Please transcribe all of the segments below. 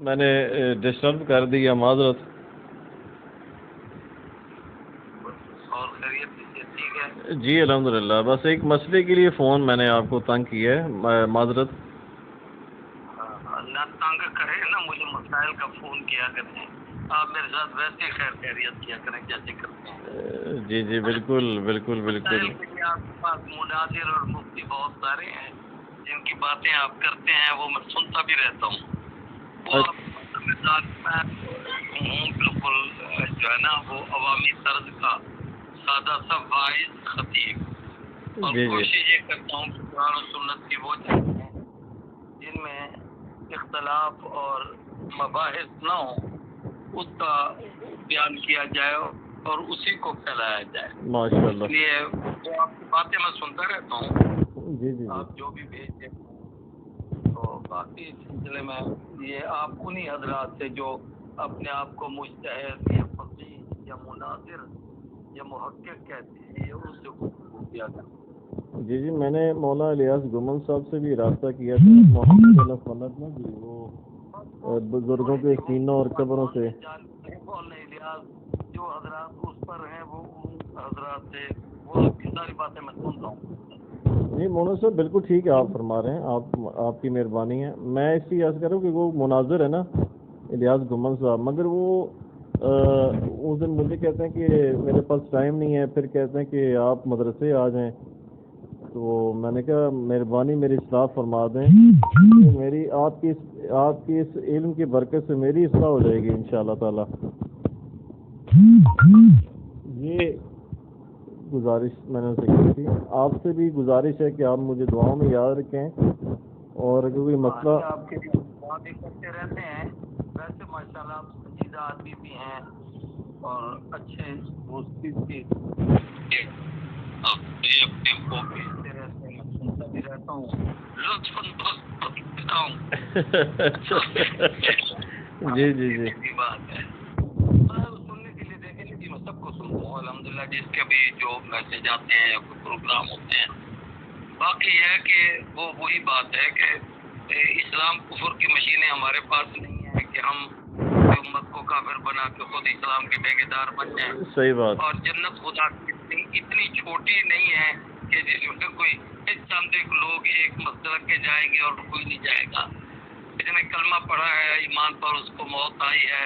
میں نے ڈسٹرب کر دیا، معذرت۔ اور خیریت سے ٹھیک ہے؟ جی الحمدللہ، بس ایک مسئلے کے لیے فون میں نے آپ کو تنگ کیا ہے، معذرت۔ نہ تنگ کرے نہ مجھے مسائل کا فون کیا کریں، آپ میرے ساتھ ویسے خیر خیریت کیا کریں جیسے کرتے ہیں۔ جی جی بالکل بالکل بالکل۔ مسائل کے لیے آپ کے پاس مناظر اور مفتی بہت سارے ہیں، جن کی باتیں آپ کرتے ہیں وہ میں سنتا بھی رہتا ہوں۔ وہ مزاج میں ہوں بالکل جو ہے نا وہ عوامی طرز کا سادہ سا واعظ خطیب، اور کوشش یہ کرتا ہوں کہ قرآن و سنت کی وہ چیزیں ہیں جن میں اختلاف اور مباحث نہ ہوں اس کا بیان کیا جائے اور اسی کو پھیلایا جائے۔ ماشاءاللہ۔ اس لیے وہ آپ کی باتیں میں سنتا رہتا ہوں، جی جی آپ جو بھی بھیجتے ہیں۔ تو باقی سلسلے میں یہ آپ انہی حضرات سے جو اپنے آپ کو مجتہد یا فقیہ یا مناظر یا محقق کہتے ہیں، یہ ان سے گفتگو کیا کرتے ہیں۔ جی جی میں نے مولانا الیاس گمن صاحب سے بھی رابطہ کیا تھا، محمد اللہ فلت نا جی، وہ بزرگوں کے سینوں اور قبروں سے۔ مولانا الیاس جو حضرات اس پر ہیں وہ ان حضرات سے وہ آپ کی ساری باتیں میں سنتا ہوں۔ نہیں مولانا صاحب بالکل ٹھیک ہے، آپ فرما رہے ہیں، آپ کی مہربانی ہے۔ میں اس لیے عرض کر رہا ہوں کہ وہ مناظر ہے نا الیاس گمن صاحب، مگر وہ اس دن مجھے کہتے ہیں کہ میرے پاس ٹائم نہیں ہے، پھر کہتے ہیں کہ آپ مدرسے آ جائیں، تو میں نے کہا مہربانی میری اصلاح فرما دیں، میری آپ کی اس علم کی برکت سے میری اصلاح ہو جائے گی انشاءاللہ تعالی۔ یہ گزارش میں نے ان سے کی تھی، آپ سے بھی گزارش ہے کہ آپ مجھے دعاؤں میں یاد رکھیں، اور اگر کوئی مسئلہ آپ کے لیے دعا بھی کرتے رہتے ہیں۔ ویسے ماشاءاللہ آپ سنجیدہ آدمی بھی ہیں اور اچھے دوستی بھی، یہ اپنے کو بھیجتے رہتے ہیں، میں سنتا بھی رہتا ہوں، لطف اندوز کرتا ہوں۔ جی جی جی یہ بات ہے سننے کے لیے، دیکھیں جی میں سب کو سنتا ہوں الحمدللہ، جس کے بھی جو میسج آتے ہیں یا کوئی پروگرام ہوتے ہیں۔ باقی یہ ہے کہ وہ وہی بات ہے کہ اسلام کفر کی مشینیں ہمارے پاس نہیں ہیں کہ ہم امت کو کافر بنا کے خود اسلام کے ٹھیکیدار بن جائیں۔ صحیح بات۔ اور جنت خدا کی اتنی چھوٹی نہیں ہے کہ جس میں کوئی چند ایک لوگ ایک مسلک کے جائیں گے اور کوئی نہیں جائے گا۔ جس نے کلمہ پڑھا ہے، ایمان پر اس کو موت آئی ہے،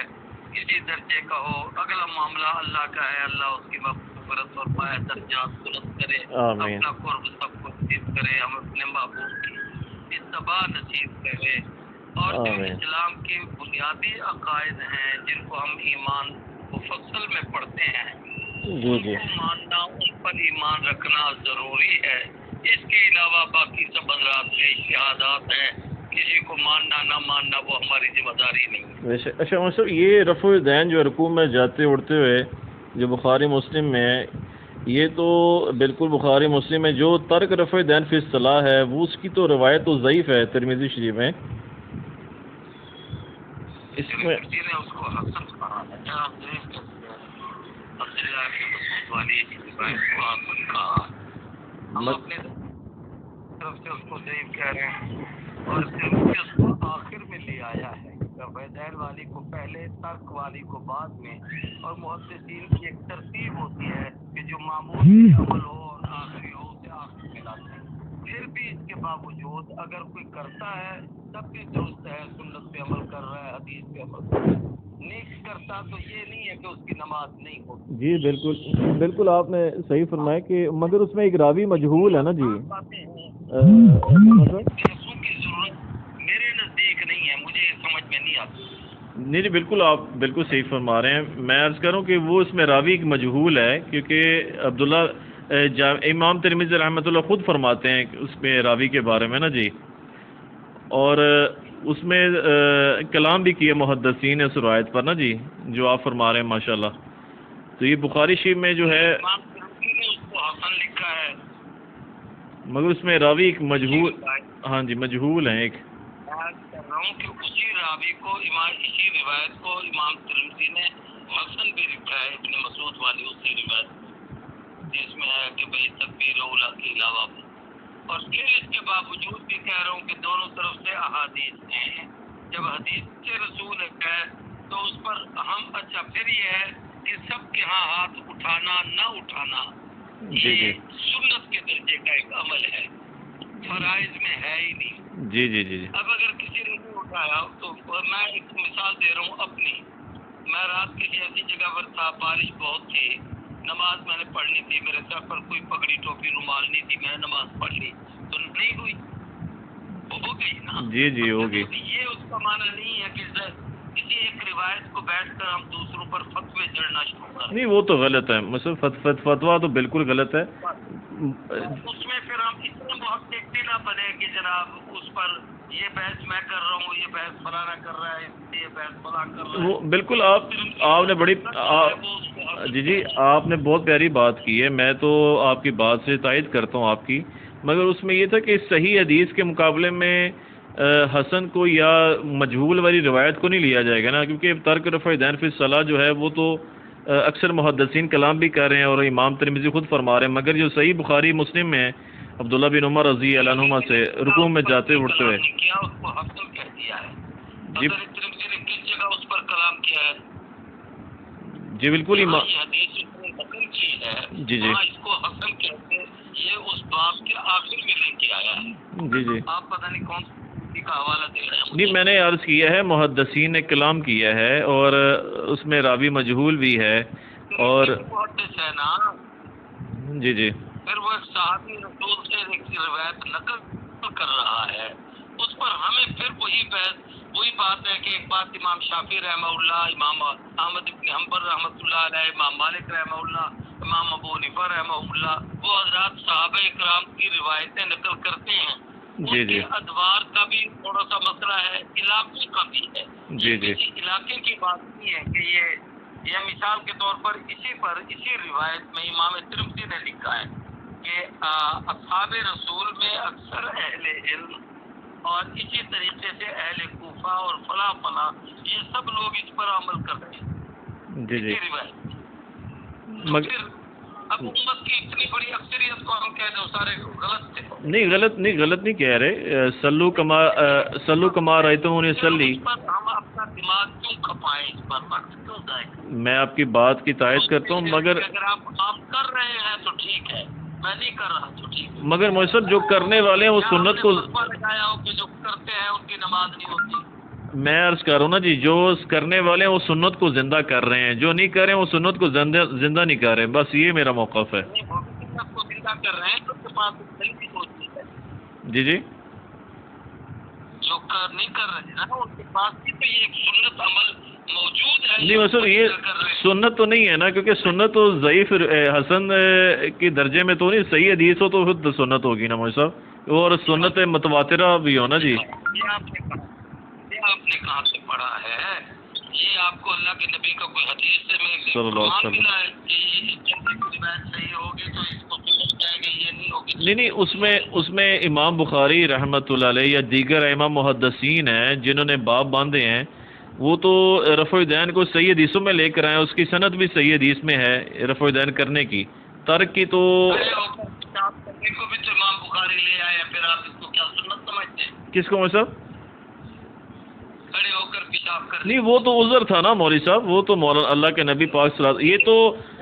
کسی درجے کا ہو، اگلا معاملہ اللہ کا ہے، اللہ اس کی مغفرت فرمائے، درجات بلند کرے، اپنا قرب سب کو نصیب کرے، ہم اپنے محبوب کی اتباع نصیب کرے، اور جو اسلام کے بنیادی عقائد ہیں جن کو ہم ایمان مفصل میں پڑھتے ہیں ان کو ماننا، ان پر ایمان رکھنا ضروری ہے۔ اس کے علاوہ باقی سب حضرات کے اجتہادات ہیں، کسی کو ماننا نہ ماننا وہ ہماری ذمہ داری نہیں۔ اچھا مطلب یہ رفع الدین جو رکوع میں جاتے اڑتے ہوئے جو بخاری مسلم میں ہے، یہ تو بالکل بخاری مسلم میں جو ترک رفع الدین فی الصلاۃ ہے، وہ اس کی تو روایت تو ضعیف ہے ترمذی شریف میں۔ اس میں اس کو حسن کہا ہم اپنے طرف سے اس کو ضعیف کہہ رہے ہیں، اور اس کو آخر میں لے آیا ہے، رفع والی کو پہلے، ترک والی کو بعد میں، اور محدثین کی ایک ترتیب ہوتی ہے کہ جو معمولی عمل ہو اور آخری ہو اسے آخر میں لاتے ہیں۔ پھر بھی اس کے باوجود اگر کوئی کرتا ہے تب بھی درست ہے، سنت پہ عمل کر رہا ہے، حدیث پہ عمل کر رہا ہے۔ نہیں کرتا تو یہ نہیں ہے کہ اس کی نماز نہیں ہوتی۔ جی بالکل بالکل آپ نے صحیح فرمایا کہ مگر اس میں ایک راوی مجہول ہے نا جی۔ کی ضرورت میرے نزدیک نہیں ہے، مجھے سمجھ میں نہیں آتی۔ نہیں بالکل آپ بالکل صحیح فرما رہے ہیں۔ میں عرض کروں کہ وہ اس میں راوی ایک مجہول ہے، کیونکہ عبداللہ امام ترمذی رحمۃ اللہ خود فرماتے ہیں اس میں راوی کے بارے میں نا جی، اور اس میں کلام بھی کیا محدثین اس روایت پر نا جی جو آپ فرما رہے ہیں ماشاءاللہ۔ تو یہ بخاری شریف میں جو ہے امام ترمذی نے اس کو حسن لکھا ہے، مگر اس میں راوی ایک مجہول، ہاں جی مجہول ہیں ایک۔ میں کہہ رہا ہوں کہ اسی راوی کو اسی روایت کو امام ترمذی نے حسن بھی لکھا ہے، ابن مسعود والی اسی روایت جس میں ہے کہ بھائی تکبیر اولیٰ کے علاوہ بھی، اور پھر اس کے باوجود بھی کہہ رہا ہوں کہ دونوں طرف سے احادیث ہیں۔ جب حدیث کے رسول اچھا پھر یہ ہے کہ سب کے ہاں ہاتھ اٹھانا نہ اٹھانا جی یہ سنت کے درجے کا ایک عمل ہے، فرائض میں ہے ہی نہیں۔ جی جی جی جی اب اگر کسی نے نہیں اٹھایا تو میں ایک مثال دے رہا ہوں اپنی، میں رات کسی ایسی جگہ پر تھا، بارش بہت تھی، نماز میں نے پڑھنی تھی، میرے سر پر کوئی پگڑی ٹوپی رومال نہیں تھی، میں نے نماز پڑھ لی تو نہیں ہوئی، ہو گئی نا۔ جی جی ہوگی۔ یہ اس کا معنی نہیں ہے کہ کسی ایک روایت کو بیٹھ کر ہم دوسروں پر فتوے جڑنا شروع کر دیں۔ نہیں وہ تو غلط ہے فتویٰ تو بالکل غلط ہے۔ اس میں پھر ہم اتنے محقق بھی نہ بنے کہ جناب اس پر یہ بحث میں کر رہا ہوں، یہ بحث فلانا کر رہا ہے، یہ بحث فلاں کر رہا ہے۔ وہ بالکل آپ نے بڑی جی جی آپ نے بہت پیاری بات کی ہے، میں تو آپ کی بات سے تائید کرتا ہوں آپ کی، مگر اس میں یہ تھا کہ صحیح حدیث کے مقابلے میں حسن کو یا مجہول والی روایت کو نہیں لیا جائے گا نا، کیونکہ ترک رفع دین فی الصلاۃ جو ہے وہ تو اکثر محدثین کلام بھی کر رہے ہیں اور امام ترمذی خود فرما رہے ہیں، مگر جو صحیح بخاری مسلم میں عبداللہ بن عمر رضی اللہ عنہما سے رکوع میں جاتے اٹھتے ہوئے اس کو حسن کہہ دیا ہے۔ جی ترمذی نے کس جگہ اس پر کلام کیا ہے؟ جی بالکل یہ حدیث حسن کی ہے، جی جی اس کو حسن کہتے ہیں، یہ اس باب کے آخر میں لے کے آیا ہے۔ جی جی آپ پتہ نہیں کون کا حوالہ دے رہے ہیں؟ نہیں میں نے عرض کیا ہے محدثین نے کلام کیا ہے اور اس میں راوی مجہول بھی ہے اور محدث ہے نا، جی جی پھر وہ ایک صحابی رسول سے ایک روایت نقل کر رہا ہے، اس پر ہمیں پھر وہی بات ہے کہ ایک بات امام شافعی رحمہ اللہ، امام احمد بن حنبل رحمۃ اللہ علیہ، امام مالک رحمہ اللہ، امام ابو حنیفہ رحمہ اللہ، وہ حضرات صحابہ کرام کی روایتیں نقل کرتے ہیں۔ جی جی ادوار کا بھی تھوڑا سا مسئلہ ہے، علاقے کا بھی ہے۔ جی جی کسی علاقے کی بات نہیں ہے کہ یہ مثال کے طور پر اسی روایت میں امام ترمذی نے لکھا ہے کہ اصحاب رسول میں اکثر اہل علم اور اسی طریقے سے اہل کوفہ اور فلاں یہ سب لوگ اس پر عمل کرتے ہیں۔ جی جی روایت اب امت کی اتنی بڑی اکثریت کو ہم کہہ دیں سارے غلط تھے۔ نہیں غلط نہیں کہہ رہے، سلو کما رأیتمونی صلی۔ ہم اپنا دماغ کیوں کھپائیں، اس پر وقت کیوں ضائع؟ میں آپ کی بات کی تائید کرتا ہوں، مگر اگر آپ کر رہے ہیں تو ٹھیک ہے، میں نہیں کر رہا تو ٹھیک ہے، مگر مجھے جو کرنے والے ہیں وہ سنت کو لگایا ہو کہ جو کرتے ہیں ان کی نماز نہیں ہوتی۔ میں عرض کر رہا ہوں نا جی، جو کرنے والے ہیں وہ سنت کو زندہ کر رہے ہیں، جو نہیں کر رہے ہیں وہ سنت کو زندہ نہیں کر رہے، بس یہ میرا موقف ہے۔ سنت کو زندہ کر رہے ہیں تو اس کے پاس صحیح سوچ ہے۔ جی جی جو نہیں کر رہے ہیں نا ان کے پاس بھی تو یہ ایک سنت عمل موجود ہے۔ نہیں مثلا یہ سنت تو نہیں ہے نا، کیونکہ سنت تو ضعیف حسن کے درجے میں تو نہیں، صحیح حدیث ہو تو خود سنت ہوگی نا مجھے صاحب، اور سنت متواترہ بھی ہو نا جی۔ یہ آپ نے کہاں سے پڑھا ہے؟ یہ آپ کو اللہ کے نبی کا کوئی حدیث سے صلی اللہ علیہ وسلم ملا ہے کہ روایت صحیح ہوگی تو اس کو سنت جائے گی، یہ نہیں ہوگی؟ نہیں اس میں امام بخاری رحمۃ اللہ علیہ یا دیگر امام محدثین ہیں جنہوں نے باب باندھے ہیں، وہ تو رفع دین کو صحیح حدیثوں میں لے کر آئے، اس کی سند بھی صحیح حدیث میں ہے رفع دین کرنے کی، ترک کی تو کرنے کو بھی تو امام بخاری لے آئے، پھر آپ اس کو کیا سنت سمجھتے ہیں؟ کس کو صاحب؟ کھڑے ہو کر پیشاب کرنے؟ نہیں وہ تو عذر تھا نا مولوی صاحب، وہ تو مولانا اللہ کے نبی پاک صلی اللہ علیہ وسلم،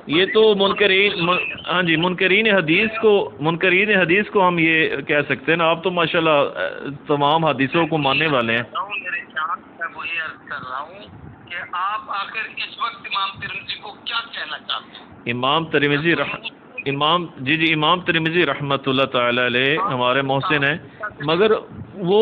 یہ تو منکرین، ہاں جی منکرین حدیث کو ہم یہ کہہ سکتے ہیں نا، آپ تو ماشاءاللہ تمام حدیثوں کو ماننے والے ہیں۔ میرے جان میں وہی عرض کر رہا ہوں کہ آپ آخر اس وقت امام ترمذی کو کیا کہنا چاہتے ہیں؟ امام ترمذی رحمۃ اللہ تعالی علیہ ہمارے محسن ہیں، مگر وہ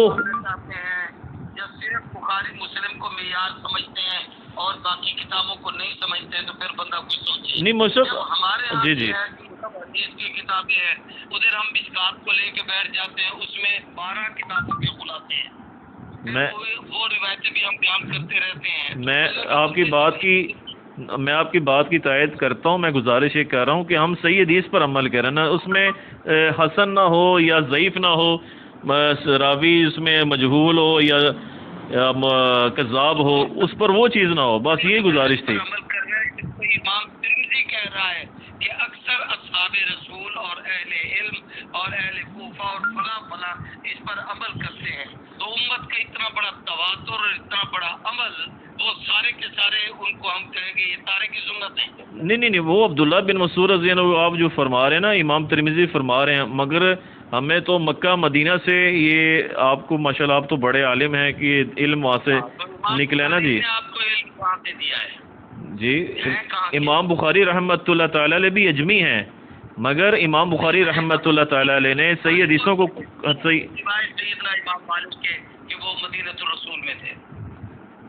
صرف بخاری مسلم کو معیار سمجھتے ہیں اور باقی کتابوں کو نہیں سمجھتے ہیں تو پھر بندہ کچھ سوچے۔ نہیں مجھے ہمارے جی جی حدیث کی کتابیں ہیں، ادھر ہم مشکات کو لے کے بیٹھ جاتے ہیں، اس میں 12 کتابوں کے خلاصے ہیں، وہ روایتیں بھی ہم بیان کرتے رہتے ہیں۔ میں آپ کی بات کی تائید کرتا ہوں، میں گزارش یہ کر رہا ہوں کہ ہم صحیح حدیث پر عمل کریں نا، اس میں حسن نہ ہو یا ضعیف نہ ہو، راوی اس میں مجہول ہو یا کذاب ہو، اس پر وہ چیز نہ ہو، بس یہ گزارش تھی۔ عمل کر رہے ہیں، امام ترمذی کہہ رہا ہے کہ اکثر اصحاب رسول اور اہل علم اور اہل کوفہ اور فلاں اس پر عمل کرتے ہیں، تو امت کا اتنا بڑا تواتر اور اتنا بڑا عمل وہ سارے سارے کے سارے ان کو ہم کہیں گے یہ تارک کی سنت ہے؟ نہیں، وہ عبداللہ بن مسعود رضی اللہ عنہ آپ جو فرما رہے ہیں نا، امام ترمذی فرما رہے ہیں، مگر ہمیں تو مکہ مدینہ سے یہ آپ کو ماشاءاللہ آپ تو بڑے عالم ہیں کہ یہ علم وہاں سے نکلا ہے نا جی۔ آپ کو علم کہاں سے دیا ہے جی امام بخاری رحمۃ اللہ تعالی علیہ بھی اجمی ہیں، مگر امام بخاری رحمۃ اللہ تعالی علیہ نے صحیح حدیثوں کو صحیح سیدنا امام مالک کے کہ وہ مدینۃ الرسول میں تھے۔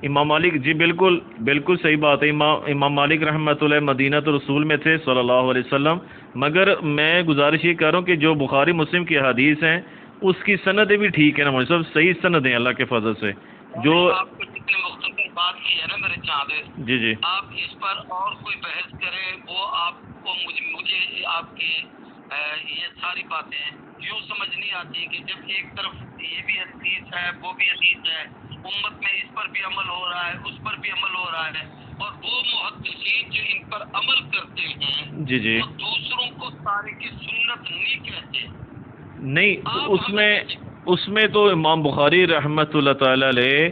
امام مالک جی بالکل صحیح بات ہے، امام مالک رحمۃ اللہ مدینہ رسول میں تھے صلی اللہ علیہ وسلم، مگر میں گزارش یہ کر رہا ہوں کہ جو بخاری مسلم کی حدیث ہیں اس کی سندیں بھی ٹھیک ہے نا مولوی صاحب، صحیح سند ہیں اللہ کے فضل سے۔ جو آپ کو جتنے مختصر بات کی ہے نا میرے چاہتے جی آپ اس پر اور کوئی بحث کریں وہ آپ کو مجھے آپ کی یہ ساری باتیں یوں سمجھ نہیں آتی کہ جب ایک طرف یہ بھی حدیث ہے وہ بھی حدیث ہے، امت میں اس پر بھی عمل ہو رہا ہے اس پر بھی عمل ہو رہا ہے، اور وہ محدثین جو ان پر عمل کرتے ہیں جی وہ دوسروں کو تارک سنت نہیں کہتے۔ نہیں اس میں تو امام بخاری رحمۃ اللہ تعالی علیہ،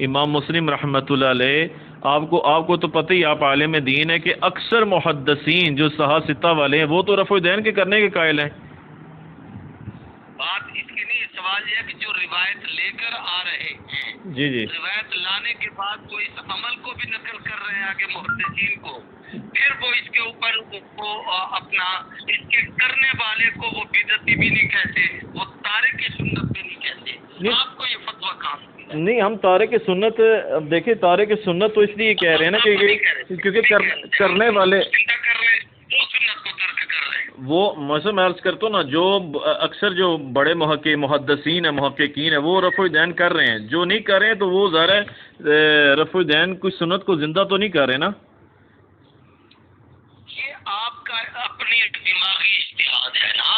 امام مسلم رحمۃ اللہ علیہ، آپ کو تو پتہ ہی آپ عالم دین ہے کہ اکثر محدثین جو صحاح والے ہیں وہ تو رفع دین کے کرنے کے قائل ہیں۔ بات اس کی نہیں، سوال یہ ہے کہ جو روایت لے کر آ رہے ہیں جی روایت لانے کے بعد وہ اس عمل کو بھی نقل کر رہے ہیں آگے محدثین کو، پھر وہ اس کے اوپر وہ اپنا اس کے کرنے والے کو وہ بدعتی بھی نہیں کہتے، وہ تارک کی سنت بھی نہیں کہتے۔ آپ کو یہ فتویٰ کہاں سے ملا؟ نہیں ہم تارک سنت، اب دیکھیں تارک سنت تو اس لیے کہہ رہے ہیں نا کہ کیونکہ کرنے والے وہ میں عرض کرتا ہوں نا، جو اکثر جو بڑے محدثین ہیں محققین ہیں وہ رفع دین کر رہے ہیں، جو نہیں کر رہے ہیں تو وہ ظاہر ہے رفع دین کوئی سنت کو زندہ تو نہیں کر رہے نا۔ یہ آپ کا اپنی دماغی اجتہاد ہے نا،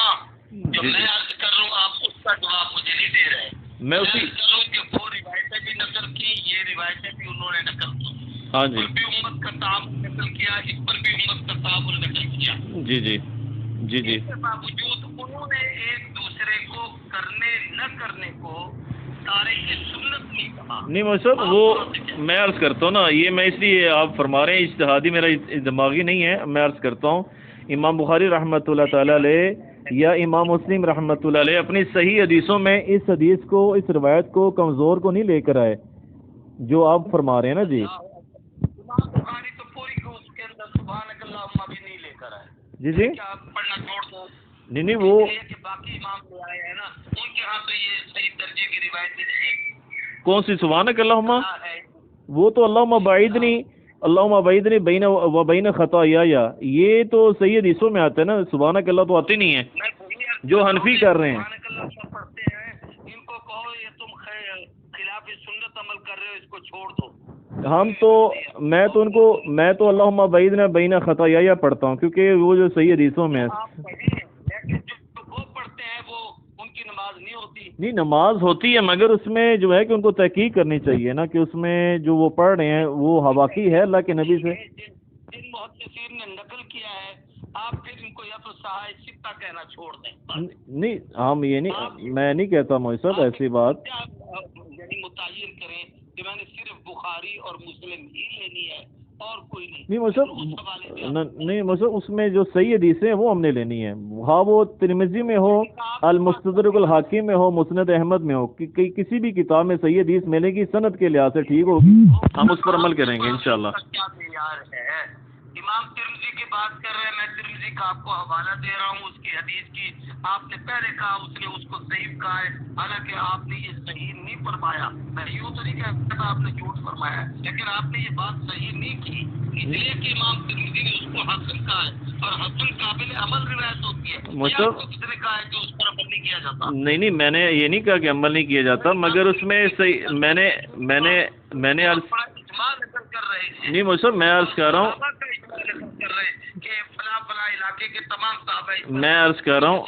جو میں عرض کر رہا ہوں آپ اس کا جواب مجھے نہیں دے رہے۔ میں اسی کہ وہ روایتیں بھی نقل کی، یہ روایتیں بھی انہوں نے نقل کی، ہاں جی بھی امت کا تعامل نقل کیا، اس پر بھی امت کا تعامل نقل کیا۔ جی اس کے باوجود انہوں نے ایک دوسرے کو کرنے نہ کرنے کو تارک سنت نہیں کہا۔ نہیں مولوی صاحب وہ میں عرض کرتا ہوں نا، یہ میں اس لیے آپ فرما رہے ہیں اجتہادی میرا دماغی نہیں ہے، میں عرض کرتا ہوں امام بخاری رحمۃ اللہ تعالی علیہ یا امام مسلم رحمۃ اللہ علیہ اپنی صحیح حدیثوں میں اس حدیث کو، اس روایت کو کمزور کو نہیں لے کر آئے جو آپ فرما رہے ہیں نا جی۔ امام بخاری تو پوری اس کے اندر سبحانک اللہم بھی نہیں لے کر آئے۔ جی کیا پڑھنا چھوڑ دو؟ نہیں وہ کہ باقی امام جو آئے ہیں نا ان کے ہاں تو یہ صحیح درجے کی روایتیں نہیں۔ کون سی سبحانک اللہم؟ وہ تو اللہم باعدنی، اللہم باعدنی بین و بین خطایا، یہ تو صحیح حدیثوں میں آتا ہے نا، سبحانک اللہ تو آتے نہیں ہے جو حنفی کر رہے ہیں۔ پڑھتے ہیں ان کو کہو یہ تم خلاف سنت عمل کر رہے ہو، اس کو چھوڑ دو۔ میں تو اللہم باعدنا بین خطایا پڑھتا ہوں کیونکہ وہ جو صحیح حدیثوں میں نہیں نماز ہوتی ہے، مگر اس میں جو ہے کہ ان کو تحقیق کرنی چاہیے نا کہ اس میں جو وہ پڑھ رہے ہیں وہ حواقی ہے اللہ کے نبی سے۔ جن محدثین نے نقل کیا ہے آپ پھر ان کو یا تو صحاح ستہ کہنا چھوڑ دیں۔ نہیں ہم یہ نہیں، میں نہیں کہتا مولوی صاحب ایسی بات، یعنی متعین کریں کہ میں نے صرف بخاری اور مسلم ہی لینی ہے اور کوئی نہیں مولوی صاحب اس میں جو صحیح حدیثیں ہیں وہ ہم نے لینی ہے، ہاں وہ ترمذی میں ہو، المستدرک الحاکم میں ہو، مسند احمد میں ہو، کسی بھی کتاب میں صحیح حدیث ملے گی سند کے لحاظ سے ٹھیک ہوگی، ہم اس پر عمل کریں گے انشاءاللہ۔ امام ترمذی کی بات کر رہے ہیں، میں ترمذی کا آپ کو حوالہ دے رہا ہوں اس کی حدیث کی، آپ نے پہلے کہا اس نے اس کو ضعیف کہا ہے، حالانکہ آپ نے یہ صحیح نہیں فرمایا، میں یوں تو نہیں کہتا آپ نے جھوٹ فرمایا ہے، لیکن آپ نے یہ بات صحیح نہیں کی، اس لیے کہ امام ترمذی نے اس کو حسن کہا ہے، اور حسن قابل عمل روایت ہوتی ہے۔ کس نے کہا ہے کہ اس پر عمل نہیں کیا جاتا؟ نہیں میں نے یہ نہیں کہا کہ عمل نہیں کیا جاتا، مگر اس میں صحیح میں نے نہیں مجھے میں عرض کر رہا ہوں، میں عرض کر رہا ہوں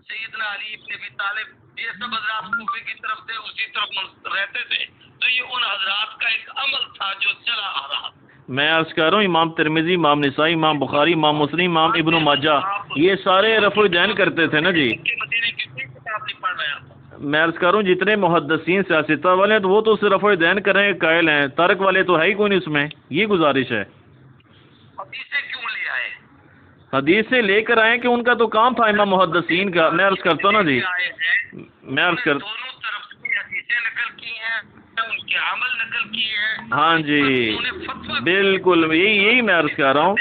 سیدنا علی ابن ابی طالب یہ سب حضرات کوفے کی طرف سے اسی طرف رہتے تھے، تو یہ ان حضرات کا ایک عمل تھا جو چلا آ رہا۔ میں عرض کر رہا ہوں امام ترمذی، امام نسائی، امام بخاری، امام مسلم، امام ابن ماجہ یہ سارے رفع دین کرتے تھے نا جی۔ میں عرض کروں جتنے محدثین سیاستہ والے ہیں تو وہ تو صرف دین کرنے کے قائل ہیں، ترک والے تو ہے ہی کوئی نہیں اس میں. یہ گزارش ہے. حدیثیں کیوں لے آئے؟ حدیث سے لے کر آئے کہ ان کا تو کام تھا امام محدثین کا. میں عرض کرتا ہوں نا جی، میں عرض کر دونوں طرف سے حدیثیں نقل کی ہیں، ان کے عمل نقل کیے ہیں. ہاں جی بالکل، یہی میں عرض کر رہا ہوں.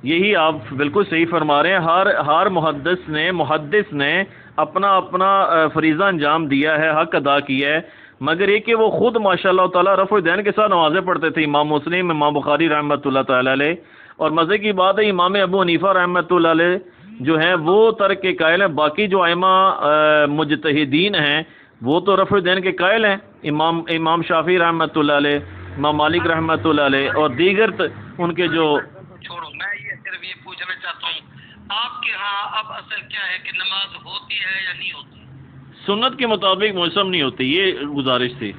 یہی آپ بالکل صحیح فرما رہے ہیں. ہر محدث نے اپنا فریضہ انجام دیا ہے، حق ادا کیا ہے، مگر یہ کہ وہ خود ماشاء اللہ تعالیٰ رفع دین کے ساتھ نمازیں پڑھتے تھے. امام مسلم، امام بخاری رحمۃ اللہ تعالیٰ علیہ. اور مزے کی بات ہے امام ابو حنیفہ رحمۃ اللہ علیہ جو ہیں وہ ترک کے قائل ہیں. باقی جو ائمہ مجتہدین ہیں وہ تو رفع دین کے قائل ہیں. امام شافعی رحمۃ اللہ علیہ، امام مالک رحمۃ اللہ علیہ اور دیگر ان کے جو. چھوڑو، میں یہ صرف یہ پوچھنا چاہتا ہوں آپ کے ہاں اب اصل کیا ہے کہ نماز ہوتی ہے یا نہیں ہوتی؟ سنت کے مطابق موسم نہیں ہوتی، یہ گزارش تھی.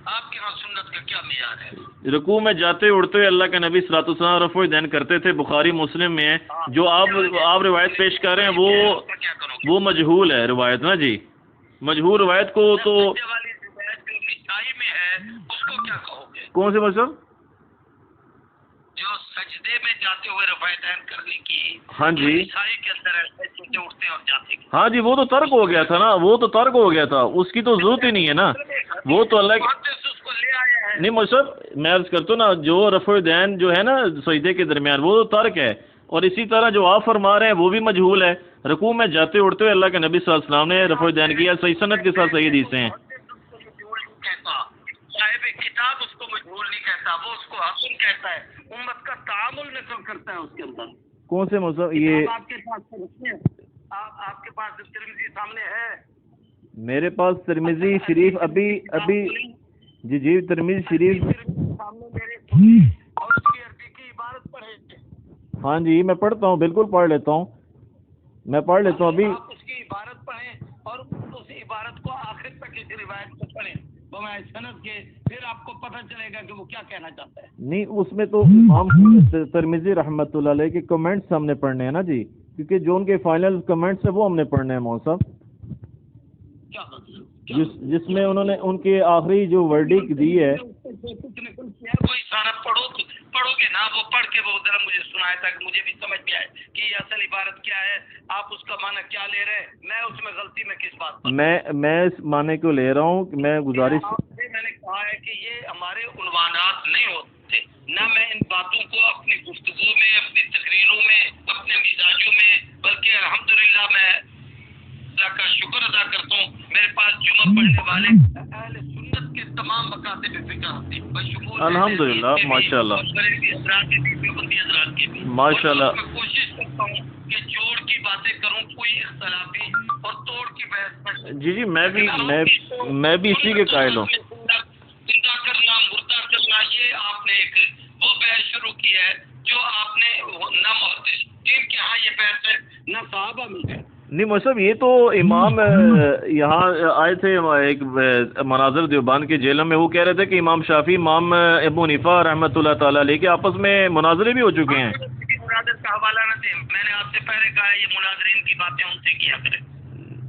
آپ کے ہاں سنت کا کیا معیار ہے؟ رکوع میں جاتے اڑتے ہوئے اللہ کے نبی صلی اللہ علیہ وسلم رفع دین کرتے تھے. بخاری مسلم میں ہے. جو آپ روایت پیش کر رہے ہیں وہ مجہول ہے روایت نا جی. مجہول روایت کو تو والی روایت جو نسائی میں ہے اس کو کیا کہو گے؟ کون سے مطلب؟ جو سجدے میں جاتے ہوئے رفع دین کرنے کی ہاں جی نسائی کے اندر ہے، سجدے اٹھتے اور جاتے کی. ہاں جی وہ تو ترک ہو گیا تھا نا، وہ تو ترک ہو گیا تھا، اس کی تو ضرورت ہی نہیں ہے نا. وہ تو اللہ اس کو لے آئے ہیں. نہیں مصعب میں عرض کرتا ہوں نا جو رفع دین جو ہے نا سجدے کے درمیان وہ تو ترک ہے. اور اسی طرح جو آپ فرما رہے ہیں وہ بھی مجہول ہے. رکوع میں جاتے اڑتے ہوئے اللہ کے نبی صلی اللہ علیہ وسلم نے رفع دین کیا، صحیح سند کے ساتھ صحیح حدیثیں ہیں. صاحب کتاب اس کو مجہول نہیں کہتا، وہ اس کو حسن کہتا ہے. امت کا تعامل نقل کرتا ہے اس کے اندر. کون سے مصعب؟ یہ آپ کے پاس آپ کے پاس ترمذی سامنے ہے؟ میرے پاس ترمذی شریف ابھی جی ترمذی شریف سامنے میرے اور اس کی عربی کی عبارت پڑھے. ہاں جی میں پڑھتا ہوں، بالکل پڑھ لیتا ہوں، میں پڑھ لیتا ہوں ابھی. آپ اس کی عبارت پڑھیں اور اس عبارت کو آخر تک اس روایت کو پڑھیں بمعنی سند کے، پھر آپ کو پتہ چلے گا کہ وہ کیا کہنا چاہتا ہے. نہیں اس میں تو امام ترمذی رحمۃ اللہ علیہ کے کمنٹس ہم نے پڑھنے ہیں نا جی، کیونکہ جو ان کے فائنل کمنٹس ہیں وہ ہم نے پڑھنے ہیں مولوی صاحب. جس میں انہوں نے ان کے آخری جو ورڈک دی ہے. کوئی سارا پڑھو گے نا، وہ پڑھ کے وہ ذرا مجھے سنایا تھا کہ مجھے بھی سمجھ میں آئے کہ یہ اصل عبارت کیا ہے، آپ اس کا معنی کیا لے رہے ہیں. میں اس میں غلطی میں کس بات پر میں اس معنی کو لے رہا ہوں کہ میں گزارش میں نے کہا ہے کہ یہ ہمارے عنوانات نہیں ہوتے، نہ میں ان باتوں کو اپنی گفتگو میں، اپنی تقریروں میں، اپنے مزاجوں میں، بلکہ الحمدللہ میں اللہ کا شکر ادا کرتا ہوں میرے پاس جمعہ پڑھنے والے اہل سنت کے تمام مکاتب فقہ ہوتے ہیں بشمول الحمدللہ ماشاء اللہ ماشاء اللہ. میں کوشش کرتا ہوں کہ جوڑ کی باتیں کروں، کوئی اختلافی اور توڑ کی بحث. جی میں بھی اسی کے قائل ہوں. زندہ کرنا، مردہ کرنا، یہ آپ نے ایک وہ بحث شروع کی ہے جو آپ نے نہ محدثین کے ہاں یہ بحث ہے نہ صحابہ میں ہے. نہیں مصعب یہ تو امام یہاں آئے تھے ایک مناظر دیوبند کے جیل میں، وہ کہہ رہے تھے کہ امام شافعی، امام ابو حنیفہ رحمۃ اللہ تعالیٰ علیہ کے آپس میں مناظرے بھی ہو چکے ہیں. مناظر کا حوالہ نہ دیں، میں نے آپ سے پہلے کہا ہے یہ مناظرین کی باتیں ان سے کیا کریں.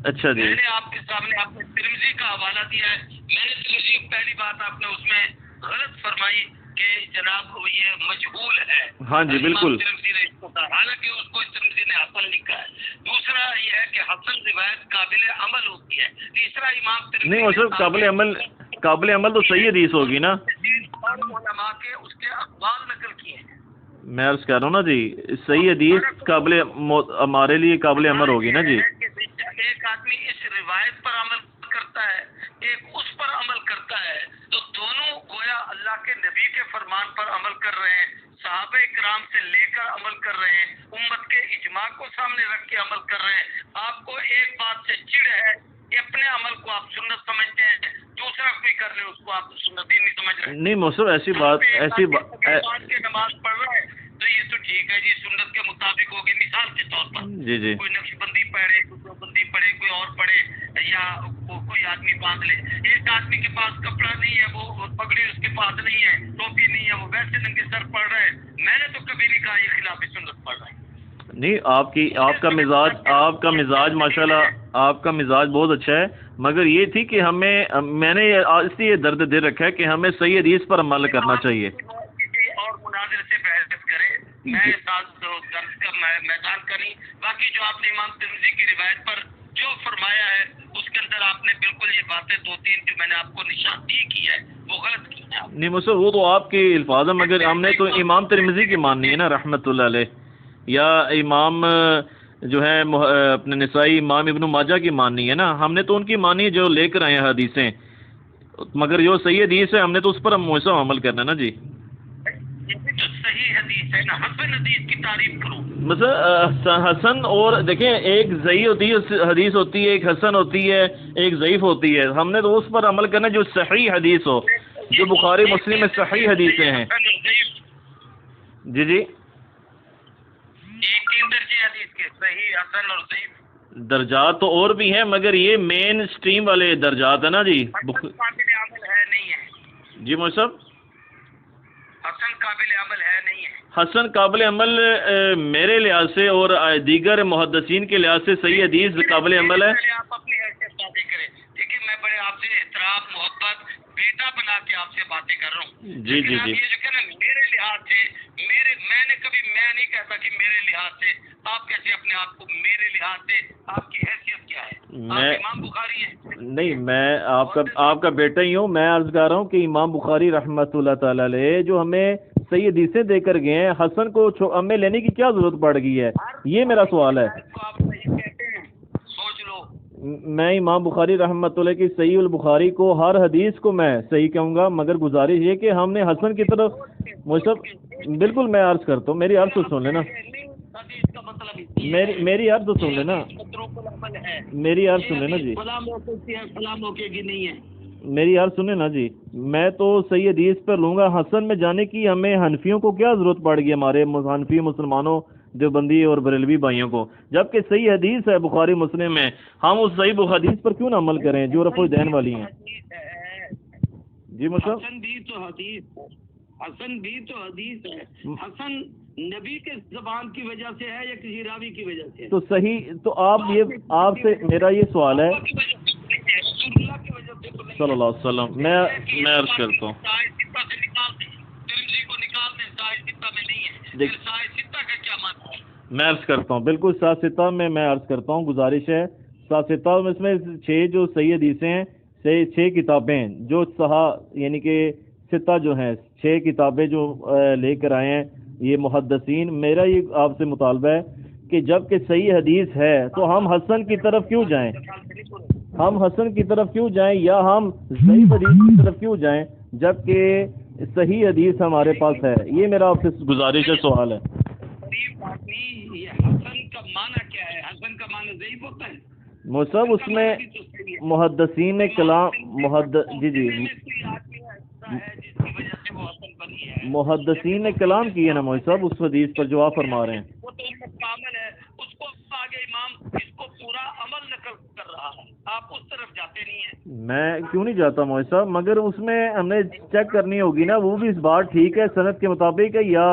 اچھا جی میں نے آپ کے سامنے آپ نے ترمذی کا حوالہ دیا ہے. میں نے ترمذی پہلی بات آپ نے اس میں غلط فرمائی کہ جناب یہ مجہول ہے. ہاں جی بالکل. حالانکہ اس کو ترمذی نے حسن لکھا ہے. دوسرا یہ ہے کہ حسن روایت قابل عمل ہوتی ہے. تیسرا امام ترمذی نہیں مطلب قابل عمل تو صحیح حدیث ہوگی نا. اور علماء کے اس کے اقوال نقل کیے ہیں. میں عرض کر رہا ہوں نا جی صحیح حدیث ہمارے لیے قابل عمل ہوگی نا جی. ایک آدمی اس روایت پر عمل کرتا ہے، ایک اس پر عمل کرتا ہے، تو دونوں گویا اللہ کے نبی کے فرمان پر عمل کر رہے ہیں، صحابہ کرام سے لے کر عمل کر رہے ہیں، امت کے اجماع کو سامنے رکھ کے عمل کر رہے ہیں. آپ کو ایک بات سے چڑ ہے کہ اپنے عمل کو آپ سنت سمجھتے ہیں، دوسرا کوئی کر لے اس کو آپ سنت ہی نہیں سمجھ رہے. نہیں مصعب ایسی بات کے نماز پڑھ رہا ہے تو یہ تو ٹھیک ہے جی، سنت کے مطابق ہوگی. مثال کے طور پر جی کوئی نقش بندی پڑھے، کوئی بندی پڑھے، کوئی اور پڑھے، یا کوئی آدمی باندھ لے. ایک آدمی کے پاس کپڑا نہیں ہے، وہ پگڑی اس کے پاس نہیں ہے، ٹوپی نہیں ہے، وہ ویسے ننگے سر پڑھ رہا ہے. میں نے تو کبھی نہیں کہا یہ خلاف سنت پڑھ رہا ہے. نہیں آپ کا مزاج ماشاءاللہ آپ کا مزاج بہت اچھا ہے، مگر یہ تھی کہ میں نے اس لیے درد دے رکھا ہے کہ ہمیں صحیح حدیث پر عمل کرنا چاہیے. کسی اور مناظر سے بحث کرے، میں ساتھ درد کا میدان کا نہیں. باقی جو آپ نے امام ترمذی کی روایت پر جو فرمایا ہے اس کے اندر آپ نے بالکل یہ باتیں دو تین جو میں نے آپ کو نشاندہی کی ہے وہ غلط کی ہے. نہیں مجھے وہ تو آپ کے الفاظ ہیں، مگر ہم نے تو امام ترمذی کی ماننی ہے نا رحمۃ اللہ علیہ، یا امام جو ہے اپنے نسائی امام ابن ماجہ کی ماننی ہے نا. ہم نے تو ان کی مانی ہے جو لے کر آئے ہیں حدیثیں، مگر جو صحیح حدیث ہے ہم نے تو اس پر ہم موسم عمل کرنا ہے نا جی. جو صحیح حدیث ہے نا، حسن حدیث کی تعریف کرو. مثلا حسن اور دیکھیں ایک صحیح ہوتی ہے حدیث ہوتی ہے، ایک حسن ہوتی ہے، ایک ضعیف ہوتی ہے. ہم نے تو اس پر عمل کرنا جو صحیح حدیث ہو، جو بخاری مسلم میں صحیح حدیثیں ہیں. جی جی ایک تین درجے حدیث کے صحیح، حسن اور ضعیف. درجات تو اور بھی ہیں، مگر یہ مین اسٹریم والے درجات ہیں نا جی. حسن قابل عمل ہے نہیں ہے جی مجھے صاحب، حسن قابل عمل ہے نہیں ہے. حسن قابل عمل میرے لحاظ سے اور دیگر محدثین کے لحاظ سے صحیح حدیث قابل عمل ہے. آپ اپنی حیثیت باتیں کریں، ٹھیک ہے. میں بڑے آپ سے احترام محبت بیٹا بنا کے آپ سے باتیں کر رہا ہوں. جی جی آپ جی یہ جو کہ نا میرے لحاظ سے میں نے کبھی میں نہیں کہتا کہ میرے لحاظ سے آپ کیسے اپنے آپ کو میرے لحاظ سے آپ کی حیثیت کیا ہے؟ آپ امام بخاری ہیں. نہیں میں آپ کا بیٹا ہی ہوں. میں عرض کر رہا ہوں کہ امام بخاری رحمۃ اللہ تعالی علیہ جو ہمیں صحیح حدیثیں دے کر گئے ہیں، حسن کو ہمیں لینے کی کیا ضرورت پڑ گئی ہے؟ یہ میرا سوال ہے. آپ صحیح کہتے ہیں، سوچ لو. میں امام بخاری رحمۃ اللہ کی صحیح البخاری کو ہر حدیث کو میں صحیح کہوں گا، مگر گزارش یہ کہ ہم نے حسن کی طرف بالکل میں عرض کرتا ہوں. میری عرض تو سن لینا، میری عرض تو سن لینا، میری عرض سن لینا جی، فلاں موقع کی نہیں ہے. میری عرض سنیں نا جی. میں تو صحیح حدیث پر لوں گا. حسن میں جانے کی ہمیں حنفیوں کو کیا ضرورت پڑ گئی، ہمارے حنفی مسلمانوں دیوبندی اور بریلوی بھائیوں کو، جبکہ صحیح حدیث ہے بخاری مسلم میں. ہم اس صحیح حدیث پر کیوں نہ عمل کریں جو رفع الدین والی ہیں؟ جی مطلب حسن بھی تو حدیث ہے. حسن نبی کے زبان کی وجہ سے ہے یا کسی راوی کی وجہ سے؟ تو صحیح تو آپ سے میرا یہ سوال ہے صلی اللہ علیہ وسلم. میں عرض کرتا ہوں، میں عرض کرتا ہوں بالکل سات ستہ میں عرض کرتا ہوں. گزارش ہے سات ستہ میں اس میں 6 جو صحیح حدیثیں ہیں، 6 کتابیں ہیں جو یعنی کہ ستہ جو ہیں 6 کتابیں جو لے کر آئے ہیں یہ محدثین. میرا یہ آپ سے مطالبہ ہے کہ جب کہ صحیح حدیث ہے تو ہم حسن کی طرف کیوں جائیں؟ ہم حسن کی طرف کیوں جائیں یا ہم ضعیف حدیث کی طرف کیوں جائیں جب کہ صحیح حدیث ہمارے پاس ہے؟ یہ میرا آپ سے گزارش ہے، سوال ہے. یہ حسن کا معنی کیا ہے؟ حسن کا معنی ضعیف ہوتا ہے مصحف اس میں محدثین نے کلام جی محدثین نے کلام کیے نا مولوی صاحب اس حدیث پر جو آپ فرما رہے ہیں. وہ تو عمل ہے، اس کو آگے امام اس کو پورا عمل نقل کر رہا ہے، آپ اس طرف جاتے نہیں ہیں. میں کیوں نہیں جاتا مولوی صاحب، مگر اس میں ہم نے چیک کرنی ہوگی نا وہ بھی اس بات ٹھیک ہے سند کے مطابق ہے یا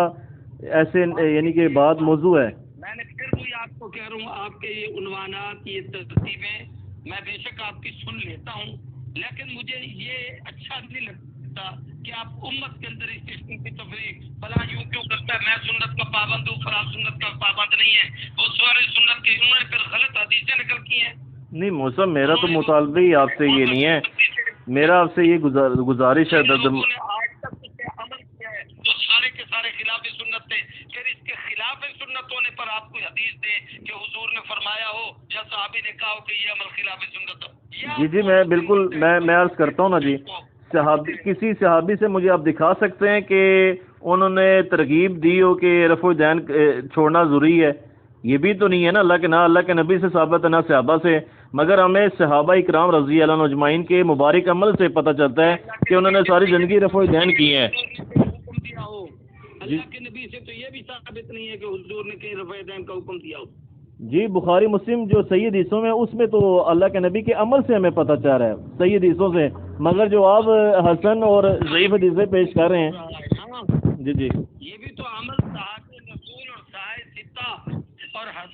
ایسے یعنی کہ بات موضوع ہے. میں نے پھر بھی آپ کو کہہ رہا ہوں آپ کے یہ عنوانات یہ ترتیبیں میں بے شک آپ کی سن لیتا ہوں، لیکن مجھے یہ اچھا نہیں لگتا کہ آپ امت کے اندر اس قسم کی تفریق فلاں یوں کیوں کرتا ہے، میں سنت کا پابند ہوں فلاں سنت کا پابند نہیں ہے. وہ سارے سنت کے انہوں نے پھر غلط حدیثیں نکل کی ہیں. نہیں موسم میرا تو مطالبہ ہی آپ سے یہ نہیں ہے، میرا آپ سے یہ گزارش ہے. آج تک اس پہ عمل کیا ہے تو سارے کے سارے خلاف سنت تھے، پھر اس کے خلاف سنت ہونے پر آپ کو حدیث دے کہ حضور نے فرمایا ہو یا صحابی نے کہا ہو کہ یہ عمل خلاف سنت ہو. جی میں بالکل میں عرض کرتا ہوں نا جی، کسی صحابی سے مجھے آپ دکھا سکتے ہیں کہ انہوں نے ترغیب دی ہو کہ رفع الدین چھوڑنا ضروری ہے؟ یہ بھی تو نہیں ہے نا. اللہ کے نبی سے ثابت ہے نہ صحابہ سے، مگر ہمیں صحابہ اکرام رضی اللہ عنہ اجمعین کے مبارک عمل سے پتہ چلتا ہے کہ انہوں نے ساری زندگی رفع الدین کی ہے. اللہ کے نبی سے تو یہ بھی ثابت نہیں ہے کہ حضور نے کہیں رفع الدین کا حکم دیا ہو. جی بخاری مسلم جو صحیح حدیثوں میں اس میں تو اللہ کے نبی کے عمل سے ہمیں پتہ چل رہا ہے صحیح حدیثوں سے، مگر جو آپ حسن اور ضعیف حدیثیں پیش کر رہے ہیں. جی یہ بھی تو عمل صحابہ رسول اور صحابہ ستہ